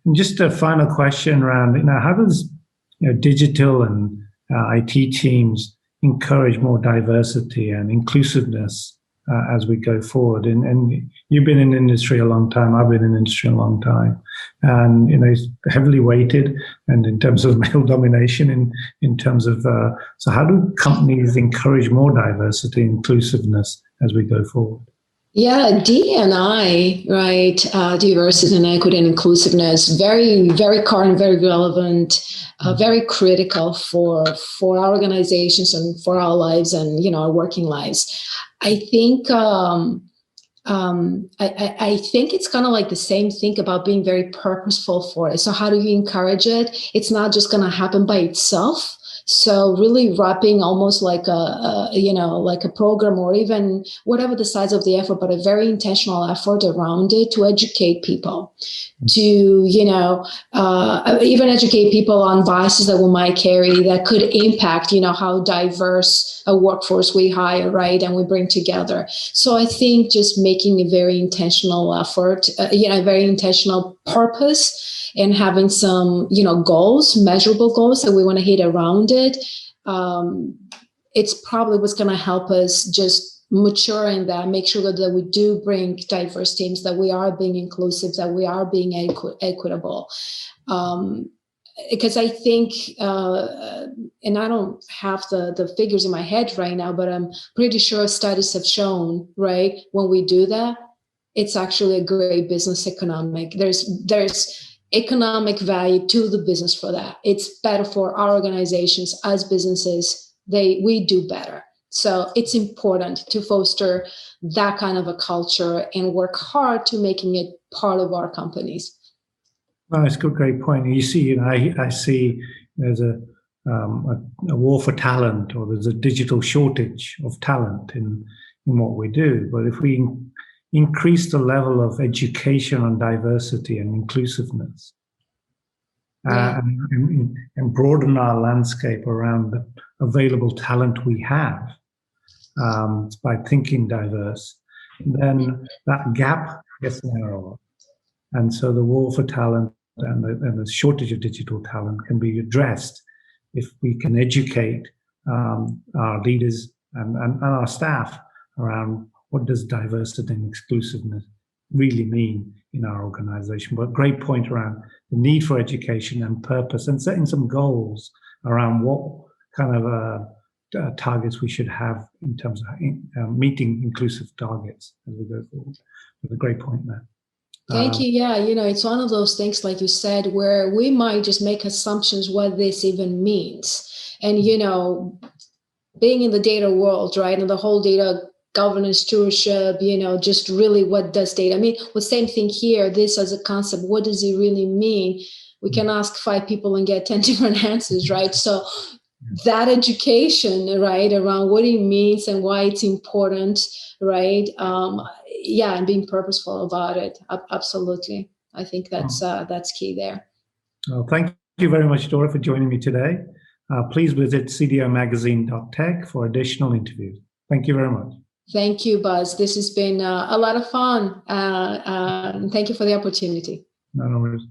And just a final question around, how does digital and IT teams encourage more diversity and inclusiveness as we go forward? And you've been in the industry a long time. I've been in the industry a long time, and it's heavily weighted, and in terms of male domination, in terms of so how do companies encourage more diversity and inclusiveness as we go forward? Yeah, D&I, right? Diversity and equity and inclusiveness, very, very current, very relevant, very critical for our organizations and for our lives and our working lives. I think I think it's kind of like the same thing about being very purposeful for it. So how do you encourage it? It's not just going to happen by itself. So really wrapping almost like a program, or even whatever the size of the effort, but a very intentional effort around it to educate people, to even educate people on biases that we might carry that could impact how diverse a workforce we hire, right, and we bring together. So I think just making a very intentional effort, a very intentional purpose, and having some, goals, measurable goals that we want to hit around it. It's probably what's going to help us just mature in that, make sure that we do bring diverse teams, that we are being inclusive, that we are being equitable. Because I think, and I don't have the figures in my head right now, but I'm pretty sure studies have shown, right, when we do that, it's actually a great business economic. There's economic value to the business for that. It's better for our organizations as businesses. We do better. So it's important to foster that kind of a culture and work hard to making it part of our companies. Well, it's a great point. You see, I see there's a war for talent, or there's a digital shortage of talent in what we do. But if we increase the level of education on diversity and inclusiveness, and broaden our landscape around the available talent we have by thinking diverse, then that gap gets narrower. And so the war for talent and the shortage of digital talent can be addressed if we can educate our leaders and our staff around what does diversity and exclusiveness really mean in our organization. But great point around the need for education and purpose, and setting some goals around what kind of targets we should have in terms of meeting inclusive targets as we go forward. But a great point there. Thank you. Yeah, it's one of those things, like you said, where we might just make assumptions what this even means. And, being in the data world, right, and the whole data governance, stewardship, just really what does data mean? Well, same thing here, this as a concept, what does it really mean? We can ask 5 people and get 10 different answers, right? So that education, right, around what it means and why it's important, right? And being purposeful about it. Absolutely. I think that's key there. Well, thank you very much, Dora, for joining me today. Please visit cdomagazine.tech for additional interviews. Thank you very much. Thank you, Buzz. This has been a lot of fun. Thank you for the opportunity. No worries.